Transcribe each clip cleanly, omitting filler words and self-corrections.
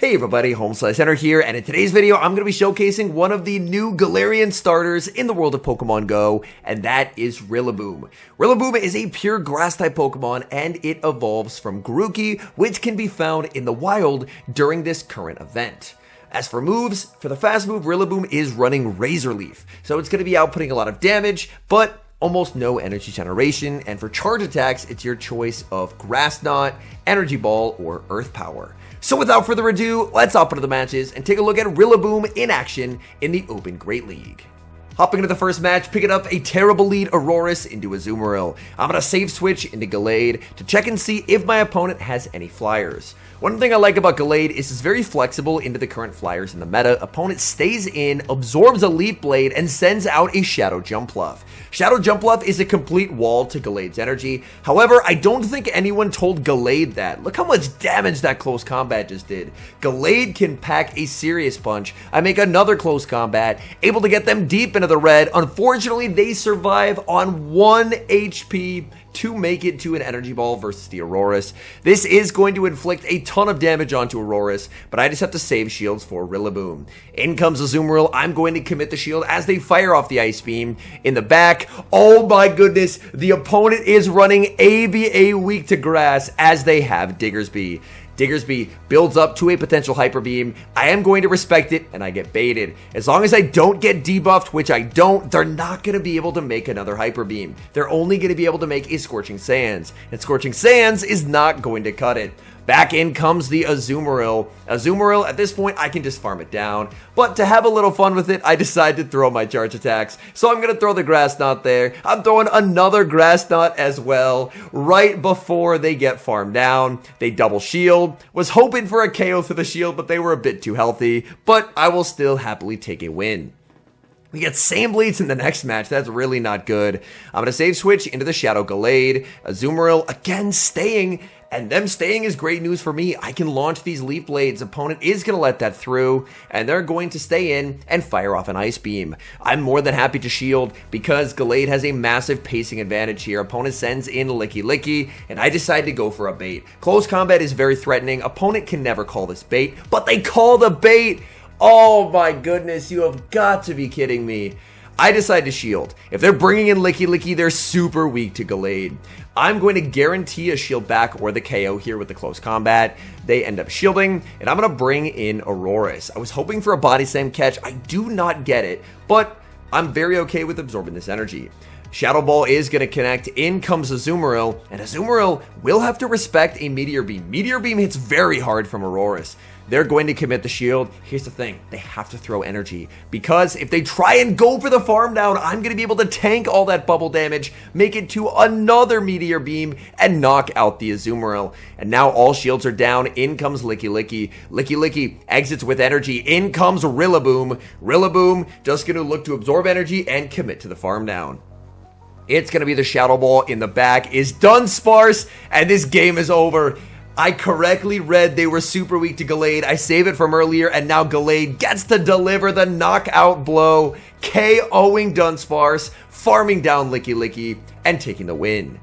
Hey everybody, Home/Center here, and in today's video, I'm going to be showcasing one of the new Galarian starters in the world of Pokemon Go, and that is Rillaboom. Rillaboom is a pure Grass-type Pokemon, and it evolves from Grookey, which can be found in the wild during this current event. As for moves, for the fast move, Rillaboom is running Razor Leaf, so it's going to be outputting a lot of damage, but almost no energy generation, and for charge attacks, it's your choice of Grass Knot, Energy Ball, or Earth Power. So without further ado, let's hop into the matches and take a look at Rillaboom in action in the Open Great League. Hopping into the first match, picking up a terrible lead Aurorus into Azumarill. I'm going to save switch into Gallade to check and see if my opponent has any flyers. One thing I like about Gallade is it's very flexible into the current flyers in the meta. Opponent stays in, absorbs a Leaf Blade, and sends out a Shadow Jumpluff. Shadow Jumpluff is a complete wall to Gallade's energy. However, I don't think anyone told Gallade that. Look how much damage that close combat just did. Gallade can pack a serious punch. I make another close combat, able to get them deep into the red. Unfortunately, they survive on 1 HP to make it to an Energy Ball versus the Aurorus. This is going to inflict a ton of damage onto Aurorus, but I just have to save shields for Rillaboom. In comes Azumarill. I'm going to commit the shield as they fire off the Ice Beam. In the back, oh my goodness, the opponent is running ABA weak to grass as they have Diggersby. Diggersby builds up to a potential Hyper Beam. I am going to respect it, and I get baited. As long as I don't get debuffed, which I don't, they're not going to be able to make another Hyper Beam. They're only going to be able to make a Scorching Sands, and Scorching Sands is not going to cut it. Back in comes the Azumarill. Azumarill, at this point, I can just farm it down. But to have a little fun with it, I decide to throw my charge attacks. So I'm going to throw the Grass Knot there. I'm throwing another Grass Knot as well, right before they get farmed down. They double shield. Was hoping for a KO through the shield, but they were a bit too healthy. But I will still happily take a win. We get Sand Blades in the next match. That's really not good. I'm going to save switch into the Shadow Gallade. Azumarill again staying. And them staying is great news for me. I can launch these Leaf Blades. Opponent is going to let that through, and they're going to stay in and fire off an Ice Beam. I'm more than happy to shield because Gallade has a massive pacing advantage here. Opponent sends in Licky, and I decide to go for a bait. Close combat is very threatening. Opponent can never call this bait, but they call the bait. Oh my goodness, you have got to be kidding me. I decide to shield. If they're bringing in Licky, they're super weak to Gallade. I'm going to guarantee a shield back or the KO here with the close combat. They end up shielding, and I'm going to bring in Aurorus. I was hoping for a Body Slam catch. I do not get it, but I'm very okay with absorbing this energy. Shadow Ball is going to connect. In comes Azumarill, and Azumarill will have to respect a Meteor Beam. Meteor Beam hits very hard from Aurorus. They're going to commit the shield. Here's the thing. They have to throw energy because if they try and go for the farm down, I'm going to be able to tank all that bubble damage, make it to another Meteor Beam, and knock out the Azumarill. And now all shields are down. In comes Licky. Licky exits with energy. In comes Rillaboom. Rillaboom just going to look to absorb energy and commit to the farm down. It's going to be the Shadow Ball in the back is Dunsparce, and this game is over. I correctly read they were super weak to Gallade. I saved it from earlier, and now Gallade gets to deliver the knockout blow, KOing Dunsparce, farming down Licky, and taking the win.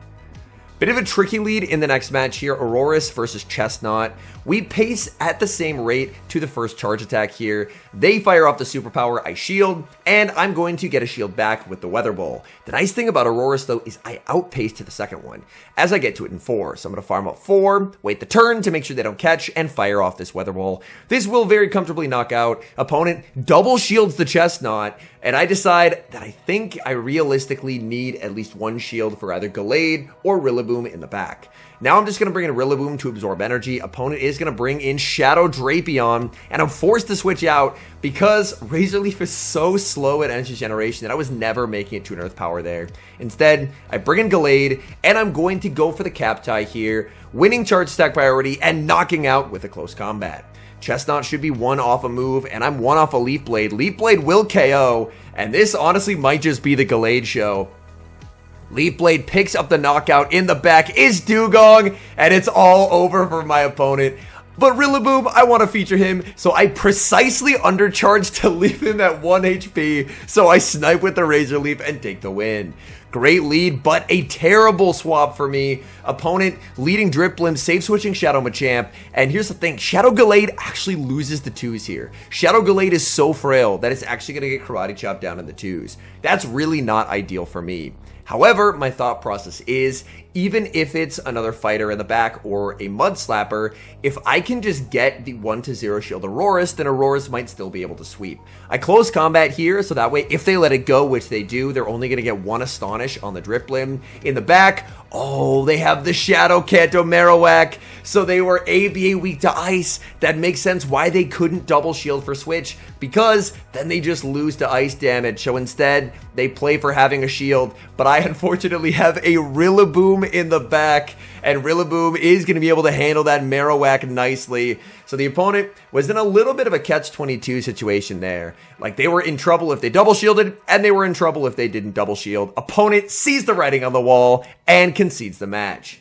Bit of a tricky lead in the next match here, Aurorus versus Chestnut. We pace at the same rate to the first charge attack here. They fire off the superpower, I shield, and I'm going to get a shield back with the Weather Ball. The nice thing about Aurorus, though, is I outpace to the second one as I get to it in 4. So I'm going to farm up 4, wait the turn to make sure they don't catch, and fire off this Weather Ball. This will very comfortably knock out. Opponent double shields the Chestnut, and I decide that I think I realistically need at least one shield for either Gallade or Rillaboom in the back. Now I'm just going to bring in Rillaboom to absorb energy. Opponent is going to bring in Shadow Drapion, and I'm forced to switch out because Razor Leaf is so slow at energy generation that I was never making it to an Earth Power there. Instead, I bring in Gallade, and I'm going to go for the Captai here, winning charge stack priority and knocking out with a close combat. Chestnut should be 1 off a move, and I'm 1 off a Leaf Blade. Leaf Blade will KO, and this honestly might just be the Gallade show. Leaf Blade picks up the knockout. In the back is Dewgong, and it's all over for my opponent. But Rillaboom, I want to feature him, so I precisely undercharge to leave him at 1 HP, so I snipe with the Razor Leaf and take the win. Great lead, but a terrible swap for me. Opponent leading Dripblim, safe switching Shadow Machamp. And here's the thing, Shadow Gallade actually loses the 2s here. Shadow Gallade is so frail that it's actually going to get Karate Chop down in the 2s. That's really not ideal for me. However, my thought process is, even if it's another fighter in the back or a Mud Slapper, if I can just get the 1-0 shield Aurorus, then Aurorus might still be able to sweep. I close combat here, so that way if they let it go, which they do, they're only going to get 1 Astonish on the Dripblim. In the back, oh, they have the Shadow Kanto Marowak, so they were ABA weak to Ice. That makes sense why they couldn't double shield for Switch, because then they just lose to Ice damage. So instead, they play for having a shield, but I unfortunately have a Rillaboom in the back, and Rillaboom is going to be able to handle that Marowak nicely. So the opponent was in a little bit of a catch-22 situation there. Like, they were in trouble if they double shielded, and they were in trouble if they didn't double shield. Opponent sees the writing on the wall and concedes the match.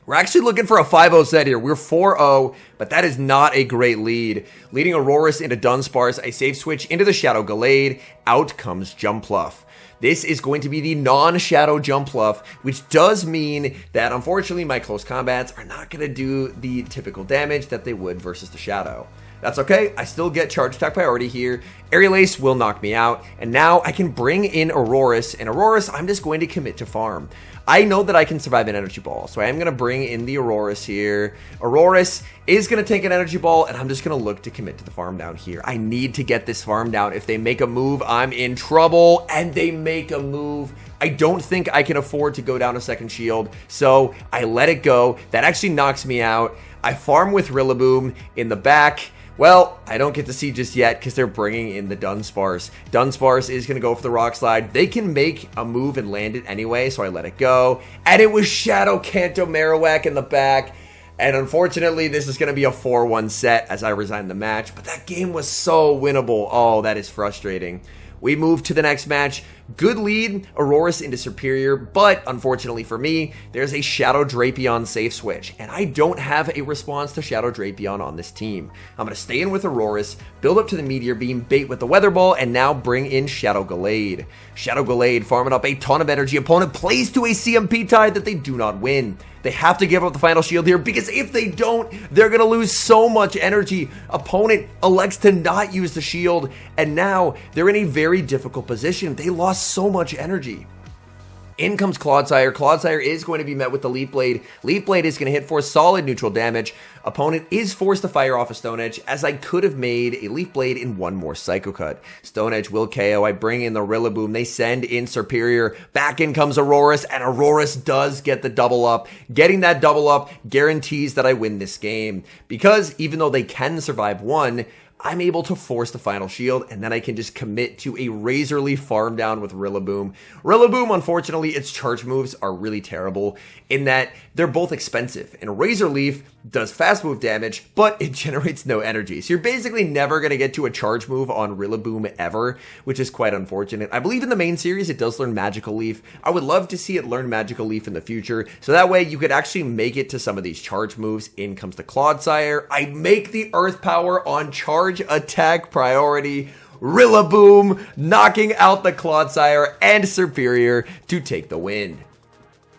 We're actually looking for a 5-0 set here. We're 4-0, but that is not a great lead. Leading Aurorus into Dunsparce, I safe switch into the Shadow Gallade. Out comes Jumpluff. This is going to be the non-Shadow Jumpluff, which does mean that, unfortunately, my close combats are not going to do the typical damage that they would versus the Shadow. That's okay, I still get charge attack priority here. Aerial Ace will knock me out, and now I can bring in Aurorus, and Aurorus, I'm just going to commit to farm. I know that I can survive an Energy Ball, so I am going to bring in the Aurorus here. Aurorus is going to take an Energy Ball, and I'm just going to look to commit to the farm down here. I need to get this farm down. If they make a move, I'm in trouble, and they make a move. I don't think I can afford to go down a second shield, so I let it go. That actually knocks me out. I farm with Rillaboom in the back. Well, I don't get to see just yet because they're bringing in the Dunsparce. Dunsparce is going to go for the Rock Slide. They can make a move and land it anyway, so I let it go. And it was Shadow Kanto Marowak in the back. And unfortunately, this is going to be a 4-1 set as I resign the match. But that game was so winnable. Oh, that is frustrating. We move to the next match. Good lead, Aurorus into Superior, but unfortunately for me, there's a Shadow Drapion safe switch, and I don't have a response to Shadow Drapion on this team. I'm going to stay in with Aurorus, build up to the Meteor Beam, bait with the Weather Ball, and now bring in Shadow Gallade. Shadow Gallade farming up a ton of energy. Opponent plays to a CMP tie that they do not win. They have to give up the final shield here because if they don't, they're going to lose so much energy. Opponent elects to not use the shield, and now they're in a very difficult position. They lost so much energy. In comes Clodsire. Clodsire is going to be met with the Leaf Blade. Leaf Blade is going to hit for solid neutral damage. Opponent is forced to fire off a Stone Edge, as I could have made a Leaf Blade in one more Psycho Cut. Stone Edge will KO. I bring in the Rillaboom. They send in Superior. Back in comes Aurorus, and Aurorus does get the double up. Getting that double up guarantees that I win this game, because even though they can survive one, I'm able to force the final shield, and then I can just commit to a Razor Leaf farm down with Rillaboom. Rillaboom, unfortunately, its charge moves are really terrible in that they're both expensive, and Razor Leaf does fast move damage, but it generates no energy. So you're basically never going to get to a charge move on Rillaboom ever, which is quite unfortunate. I believe in the main series, it does learn Magical Leaf. I would love to see it learn Magical Leaf in the future, so that way you could actually make it to some of these charge moves. In comes the Clodsire. I make the Earth Power on charge attack priority. Rillaboom knocking out the Clodsire and Superior to take the win.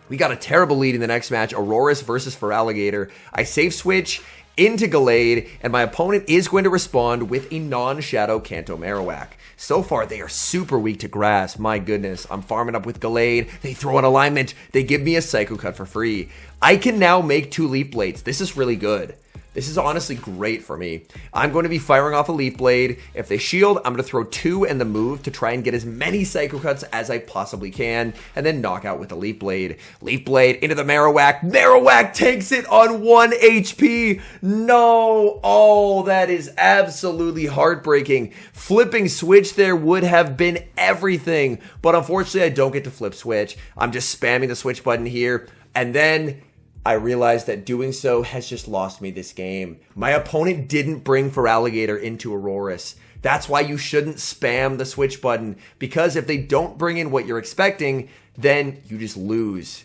We got a terrible lead in the next match, Aurorus versus Feraligatr. I safe switch into Gallade, and my opponent is going to respond with a non-Shadow Kanto Marowak. So far, they are super weak to grass. My goodness, I'm farming up with Gallade. They throw an alignment. They give me a Psycho Cut for free. I can now make 2 Leaf Blades. This is really good. This is honestly great for me. I'm going to be firing off a Leaf Blade. If they shield, I'm going to throw 2 in the move to try and get as many Psycho Cuts as I possibly can, and then knock out with the Leaf Blade. Leaf Blade into the Marowak. Marowak takes it on 1 HP. No. Oh, that is absolutely heartbreaking. Flipping switch there would have been everything, but unfortunately, I don't get to flip switch. I'm just spamming the switch button here, and then I realized that doing so has just lost me this game. My opponent didn't bring Feraligatr into Aurorus. That's why you shouldn't spam the switch button, because if they don't bring in what you're expecting, then you just lose.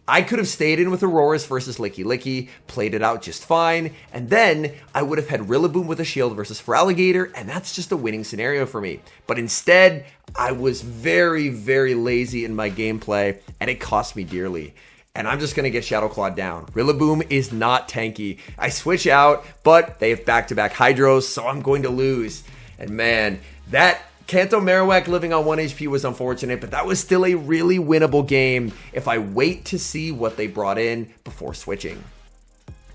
I could have stayed in with Aurorus versus Licky Licky, played it out just fine, and then I would have had Rillaboom with a shield versus Feraligatr, and that's just a winning scenario for me. But instead, I was very, very lazy in my gameplay, and it cost me dearly. And I'm just going to get Shadow Claw down. Rillaboom is not tanky. I switch out, but they have back-to-back Hydros, so I'm going to lose. And man, that Kanto Marowak living on 1 HP was unfortunate, but that was still a really winnable game if I wait to see what they brought in before switching.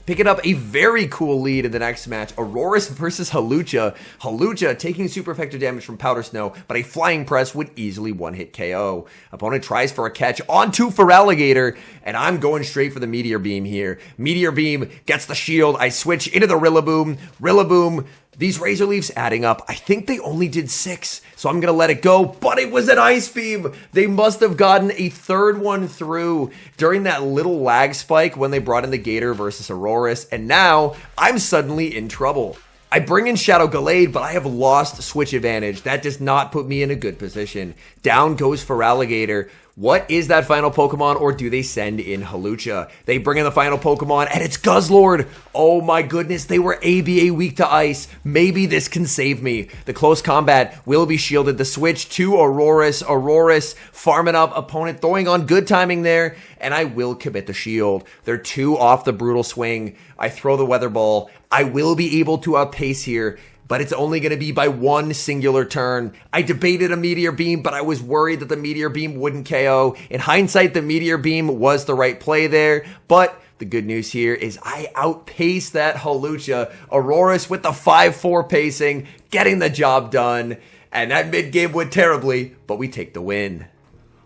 Picking up a very cool lead in the next match, Aurorus versus Hawlucha. Hawlucha taking super effective damage from Powder Snow, but a Flying Press would easily one-hit KO. Opponent tries for a catch onto Feraligatr, and I'm going straight for the Meteor Beam here. Meteor Beam gets the shield, I switch into the Rillaboom. Rillaboom, these Razor Leafs adding up. I think they only did 6, so I'm going to let it go, but it was an Ice Beam. They must have gotten a third one through during that little lag spike when they brought in the Gator versus Aurorus, and now I'm suddenly in trouble. I bring in Shadow Gallade, but I have lost switch advantage. That does not put me in a good position. Down goes Feraligatr. What is that final Pokemon, or do they send in Hawlucha? They bring in the final Pokemon, and it's Guzzlord. Oh my goodness, they were ABA weak to Ice. Maybe this can save me. The close combat will be shielded. The switch to Aurorus. Aurorus farming up, opponent throwing on good timing there, and I will commit the shield. They're 2 off the Brutal Swing. I throw the Weather Ball. I will be able to outpace here, but it's only going to be by one singular turn. I debated a Meteor Beam, but I was worried that the Meteor Beam wouldn't KO. In hindsight, the Meteor Beam was the right play there, but the good news here is I outpaced that Hawlucha. Aurorus with the 5-4 pacing, getting the job done, and that mid-game went terribly, but we take the win.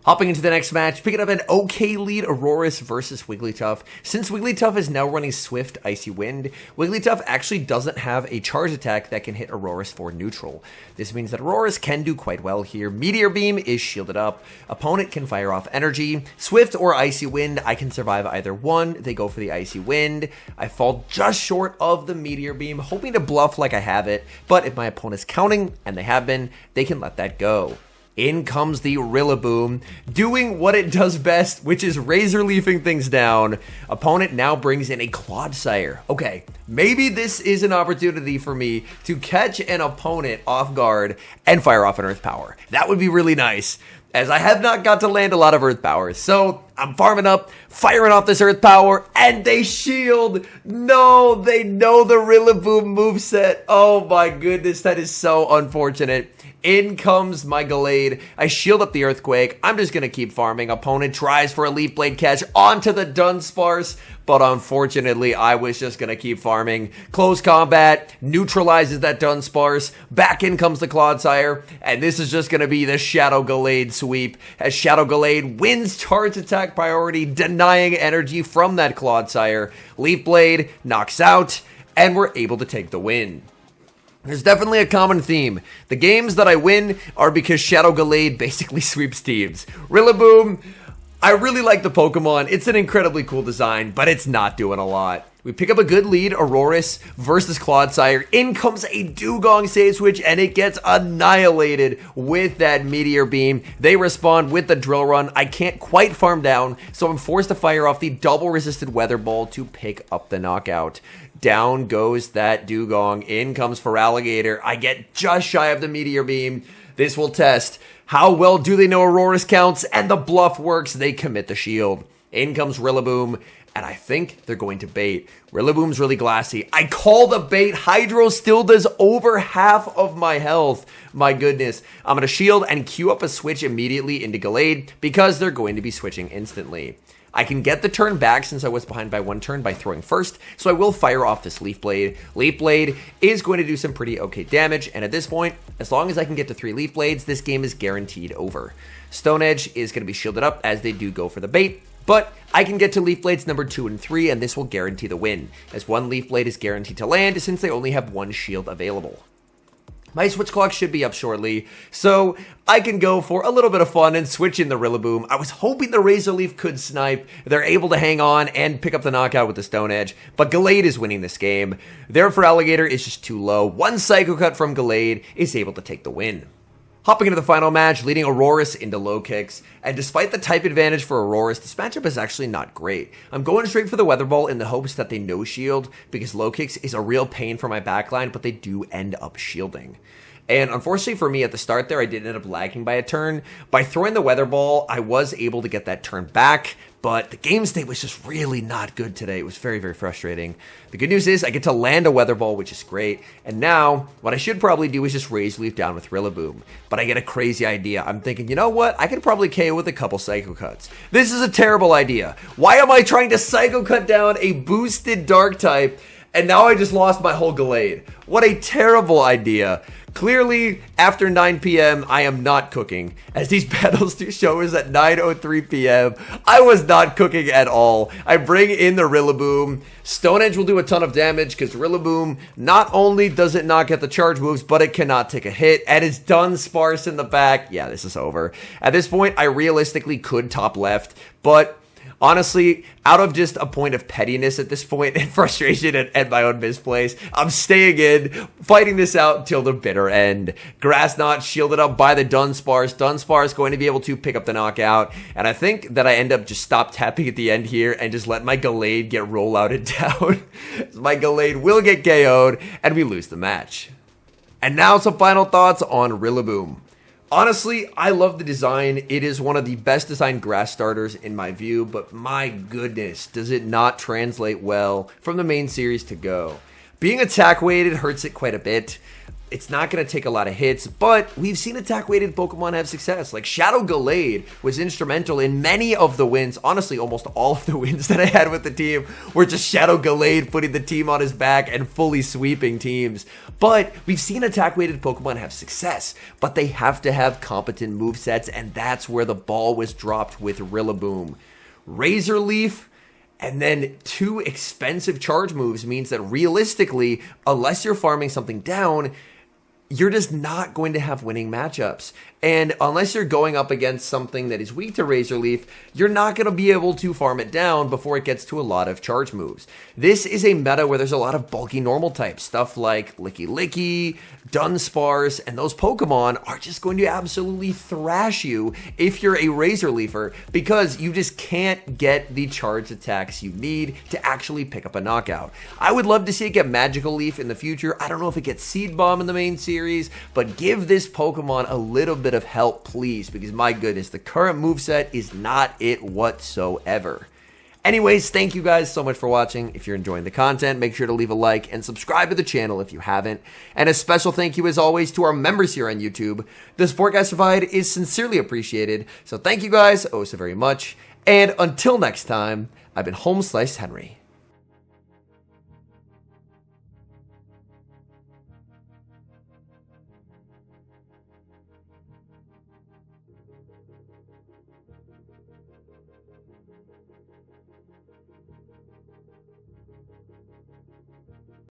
Hopping into the next match, picking up an okay lead, Aurorus versus Wigglytuff. Since Wigglytuff is now running Swift Icy Wind, Wigglytuff actually doesn't have a charge attack that can hit Aurorus for neutral. This means that Aurorus can do quite well here. Meteor Beam is shielded up. Opponent can fire off energy. Swift or Icy Wind, I can survive either one. They go for the Icy Wind. I fall just short of the Meteor Beam, hoping to bluff like I have it, but if my opponent's counting, and they have been, they can let that go. In comes the Rillaboom, doing what it does best, which is razor leafing things down. Opponent now brings in a Clodsire. Okay, maybe this is an opportunity for me to catch an opponent off guard and fire off an Earth Power. That would be really nice, as I have not got to land a lot of Earth Powers. So I'm farming up, firing off this Earth Power, and they shield. No, they know the Rillaboom moveset. Oh my goodness, that is so unfortunate. In comes my Gallade. I shield up the Earthquake. I'm just going to keep farming. Opponent tries for a Leaf Blade catch onto the Dunsparce, but unfortunately, I was just going to keep farming. Close combat neutralizes that Dunsparce. Back in comes the Clodsire, and this is just going to be the Shadow Gallade sweep, as Shadow Gallade wins charge attack priority, denying energy from that Clodsire. Leaf Blade knocks out, and we're able to take the win. There's definitely a common theme. The games that I win are because Shadow Gallade basically sweeps teams. Rillaboom, I really like the Pokemon. It's an incredibly cool design, but it's not doing a lot. We pick up a good lead, Aurorus versus Clodsire. In comes a Dugong Save Switch, and it gets annihilated with that Meteor Beam. They respond with the Drill Run. I can't quite farm down, so I'm forced to fire off the double resisted Weather Ball to pick up the knockout. Down goes that Dugong. In comes Feraligatr. I get just shy of the Meteor Beam. This will test how well do they know Aurorus counts, and the bluff works. They commit the shield. In comes Rillaboom, and I think they're going to bait. Rillaboom's really glassy. I call the bait. Hydro still does over half of my health. My goodness. I'm going to shield and queue up a switch immediately into Gallade because they're going to be switching instantly. I can get the turn back since I was behind by 1 turn by throwing first, so I will fire off this Leaf Blade. Leaf Blade is going to do some pretty okay damage, and at this point, as long as I can get to 3 Leaf Blades, this game is guaranteed over. Stone Edge is going to be shielded up as they do go for the bait, but I can get to Leaf Blades number 2 and 3, and this will guarantee the win, as 1 Leaf Blade is guaranteed to land since they only have 1 shield available. My switch clock should be up shortly, so I can go for a little bit of fun and switch in the Rillaboom. I was hoping the Razor Leaf could snipe. They're able to hang on and pick up the knockout with the Stone Edge, but Gallade is winning this game. Their Feraligatr is just too low. 1 Psycho Cut from Gallade is able to take the win. Hopping into the final match, leading Aurorus into low kicks, and despite the type advantage for Aurorus, this matchup is actually not great. I'm going straight for the Weather Ball in the hopes that they no shield, because low kicks is a real pain for my backline, but they do end up shielding. And unfortunately for me at the start there, I did end up lagging by a turn. By throwing the Weather Ball, I was able to get that turn back, but the game state was just really not good today. It was very, very frustrating. The good news is I get to land a Weather Ball, which is great. And now, what I should probably do is just Razor Leaf down with Rillaboom. But I get a crazy idea. I'm thinking, you know what? I could probably KO with a couple Psycho Cuts. This is a terrible idea. Why am I trying to Psycho Cut down a boosted Dark type? And now I just lost my whole Gallade. What a terrible idea. Clearly, after 9 p.m., I am not cooking. As these battles do show us at 9:03 p.m., I was not cooking at all. I bring in the Rillaboom. Stone Edge will do a ton of damage because Rillaboom, not only does it not get the charge moves, but it cannot take a hit, and it's Dunsparce in the back. Yeah, this is over. At this point, I realistically could top left, but honestly, out of just a point of pettiness at this point and frustration at my own misplays, I'm staying in, fighting this out until the bitter end. Grass Knot shielded up by the Dunsparce. Dunsparce going to be able to pick up the knockout. And I think that I end up just stop tapping at the end here and just let my Gallade get rollouted down. My Gallade will get KO'd and we lose the match. And now some final thoughts on Rillaboom. Honestly, I love the design. It is one of the best designed grass starters in my view, but my goodness, does it not translate well from the main series to Go. Being attack weighted hurts it quite a bit. It's not going to take a lot of hits, but we've seen attack-weighted Pokemon have success. Like Shadow Gallade was instrumental in many of the wins. Honestly, almost all of the wins that I had with the team were just Shadow Gallade putting the team on his back and fully sweeping teams. But we've seen attack-weighted Pokemon have success, but they have to have competent movesets, and that's where the ball was dropped with Rillaboom. Razor Leaf and then 2 expensive charge moves means that realistically, unless you're farming something down, you're just not going to have winning matchups. And unless you're going up against something that is weak to Razor Leaf, you're not going to be able to farm it down before it gets to a lot of charge moves. This is a meta where there's a lot of bulky normal types. Stuff like Licky Licky, Dunsparce, and those Pokemon are just going to absolutely thrash you if you're a Razor Leafer because you just can't get the charge attacks you need to actually pick up a knockout. I would love to see it get Magical Leaf in the future. I don't know if it gets Seed Bomb in the main series, but give this Pokemon a little bit of help, please, because my goodness, the current moveset is not it whatsoever. Anyways, thank you guys so much for watching. If you're enjoying the content, make sure to leave a like and subscribe to the channel if you haven't. And a special thank you as always to our members here on YouTube. The support guys provide is sincerely appreciated. So thank you guys oh so very much. And until next time, I've been Home Slice Henry.